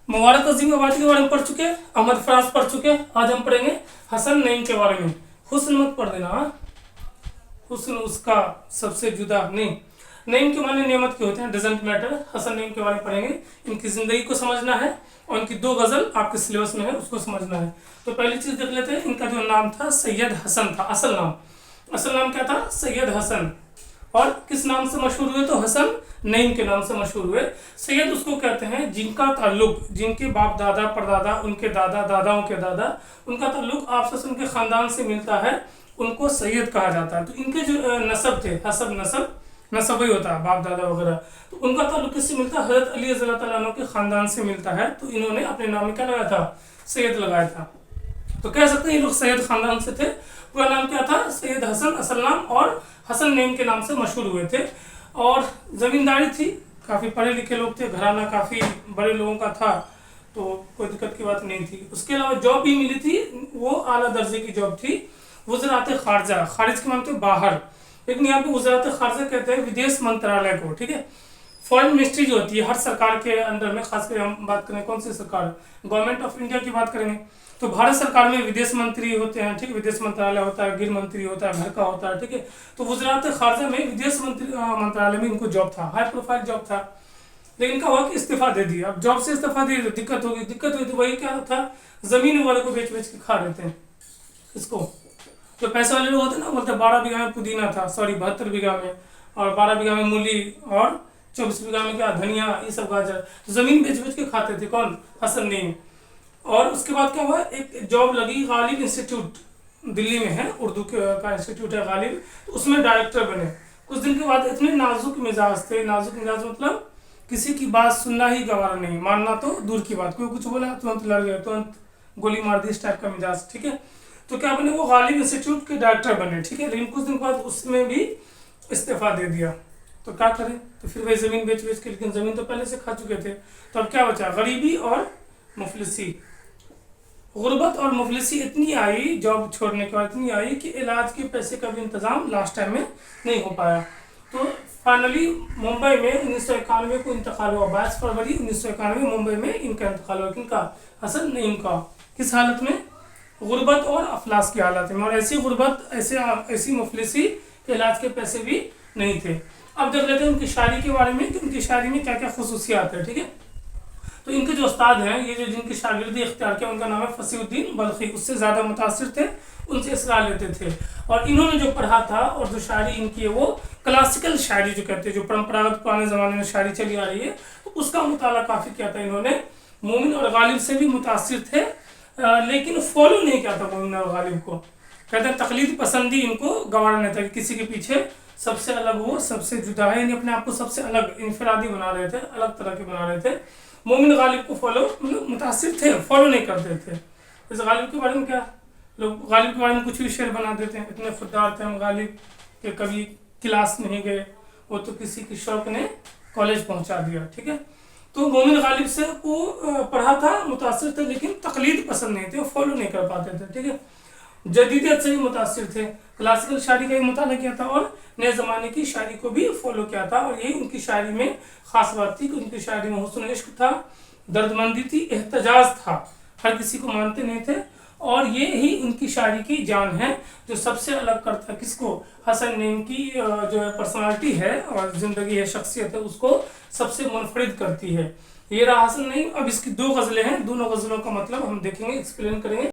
मुबारक अजीम आबादी के बारे में पढ़ चुके हैं, अहमद फराज पढ़ चुके हैं। आज हम पढ़ेंगे हसन नईम के बारे में। हुस्न मत पढ़ देना, हुस्न उसका सबसे जुदा नहीं। नईम के माने नेमत के होते हैं, डजंट मैटर। हसन नईम के बारे में पढ़ेंगे, इनकी जिंदगी को समझना है और इनकी 2 गजल आपके सिलेबस में है, उसको समझना है। तो पहली चीज देख लेते हैं, इनका जो नाम था सैयद हसन था। असल नाम क्या था? सैयद हसन। और किस नाम से मशहूर हुए? तो हसन नईम के नाम से मशहूर हुए। सैयद उसको कहते हैं जिनका ताल्लुक, जिनके बाप दादा परदादा, उनके दादा दादाओं के दादा, उनका ताल्लुक आपस में उनके खानदान से मिलता है, उनको सैयद कहा जाता है। तो इनके जो नसब थे, हसब नसब ही होता है, बाप दादा वगैरह, तो उनका ताल्लुक किससे मिलता है? हजरत अली रज़ी अल्लाह तआला अन्हु के खानदान से मिलता है। तो इन्होंने अपने नाम में क्या लगाया था? सैयद लगाया था। तो कह सकते हैं ये लोग सैयद खानदान से थे। पूरा नाम क्या था? सैयद हसन असल नाम, और हसन नईम के नाम से मशहूर हुए थे। और ज़मींदारी थी, काफ़ी पढ़े लिखे लोग थे, घराना काफ़ी बड़े लोगों का था, तो कोई दिक्कत की बात नहीं थी। उसके अलावा जॉब भी मिली थी, वो आला दर्जे की जॉब थी, वज़रात खारजा। खारिज के मानते बाहर, लेकिन यहाँ पे वज़रात खारजा कहते हैं विदेश मंत्रालय को, ठीक है। फॉरेन मिनिस्ट्री जो होती है हर सरकार के अंडर में, खासकर हम बात करें कौन सी सरकार, गवर्नमेंट ऑफ इंडिया की बात करेंगे तो भारत सरकार में विदेश मंत्री होते हैं, ठीक है। विदेश मंत्रालय होता है, गृह मंत्री होता है, घर का होता है, ठीक है। तो वज़रात खारजा में विदेश मंत्रालय में इनको जॉब था, हाई प्रोफाइल जॉब था। लेकिन इनका हुआ कि इस्तीफा दे दिया। अब जॉब से इस्तीफा दे दिया, दिक्कत हुई तो वही क्या था, जमीन वाले को बेच के खा रहे थे। इसको जो पैसे वाले लोग होते हैं ना, बोलते 12 बीघा में पुदीना था, सॉरी 72 बीघा में, और 12 बीघा में मूली, और 24 बीघा में क्या धनिया, ये सब गाजर। तो जमीन बेच के खाते थे। कौन? हसन नईम। और उसके बाद क्या हुआ, एक जॉब लगी गालिब इंस्टीट्यूट, दिल्ली में है, उर्दू का इंस्टीट्यूट है गालिब, तो उसमें डायरेक्टर बने। कुछ दिन के बाद इतने नाजुक मिजाज थे, नाजुक मिजाज मतलब किसी की बात सुनना ही गवारा नहीं, मानना तो दूर की बात, कोई कुछ बोला तुरंत लड़ गए, तुरंत गोली मार दी, इस टाइप का मिजाज, ठीक है। तो क्या बने, वो गालिब इंस्टीट्यूट के डायरेक्टर बने, ठीक है। लेकिन कुछ दिन बाद उसमें भी इस्तीफा दे दिया। तो क्या करें, तो फिर वही ज़मीन बेच के, लेकिन ज़मीन तो पहले से खा चुके थे। तो अब क्या बचा? गरीबी और मुफलिसी। गुर्बत और मुफलिसी इतनी आई, जॉब छोड़ने के बाद इतनी आई कि इलाज के पैसे का भी इंतज़ाम लास्ट टाइम में नहीं हो पाया। तो फाइनली मुंबई में 1991 को इंतकाल हुआ। 22 फरवरी 1991 मुंबई में इनका इंतकाल हुआ। किनका? हसन नईम का। किस हालत में? गुर्बत और अफलास की हालत में। और ऐसी गुर्बत, ऐसी मुफलिसी के इलाज के पैसे भी नहीं थे। अब देख लेते हैं उनकी शायरी के बारे में कि उनकी शायरी में क्या क्या खसूसियात है, ठीक है। तो इनके जो उस्ताद हैं, ये जो जिनकी शागिर्दी इख्तियार किया, उनका नाम है फसीउद्दीन बल्खी। उससे ज़्यादा मुतासिर थे, उनसे इसरार लेते थे। और इन्होंने जो पढ़ा था और जो शायरी इनकी है, वो क्लासिकल शायरी जो कहते हैं, जो परंपरागत पुराने ज़माने में शायरी चली आ रही है, तो उसका मुताला काफ़ी किया था इन्होंने। मोमिन और गालिब से भी मुतासिर थे, लेकिन फॉलो नहीं किया था मोमिन और गालिब को। कहते हैं तकलीद पसंदी इनको गवारा नहीं था, कि किसी के पीछे सबसे अलग हो, सबसे जुदा है, यानी अपने आप को सबसे अलग, इनफरादी बना रहे थे, अलग तरह के बना रहे थे। मोमिन गालिब को फॉलो, मतलब मुतासिर थे, फॉलो नहीं करते थे। इस गालिब के बारे में क्या, लोग गालिब के बारे में कुछ भी शेर बना देते हैं, इतने खुददार थे हम गालिब के, कभी क्लास नहीं गए, वो तो किसी की शौक ने कॉलेज पहुंचा दिया, ठीक है। तो मोमिन गालिब से वो पढ़ा था, मुतासिर थे, लेकिन तकलीद पसंद नहीं थे, फॉलो नहीं कर पाते थे, ठीक है। जदीदियत से भी मुतासिर थे, क्लासिकल शायरी का भी मुताला किया था और नए ज़माने की शायरी को भी फॉलो किया था। और यही उनकी शायरी में ख़ास बात थी कि उनकी शायरी में हुस्न इश्क था, दर्दमंदी थी, एहतजाज था, हर किसी को मानते नहीं थे। और ये ही उनकी शायरी की जान है, जो सबसे अलग करता है किसको? हसन नईम की जो है पर्सनालिटी है और ज़िंदगी है, शख्सियत है, उसको सबसे मुनफरिद करती है। ये रहा हसन नईम। अब इसकी 2 गज़लें हैं, दोनों गज़लों का मतलब हम देखेंगे, एक्सप्लेन करेंगे।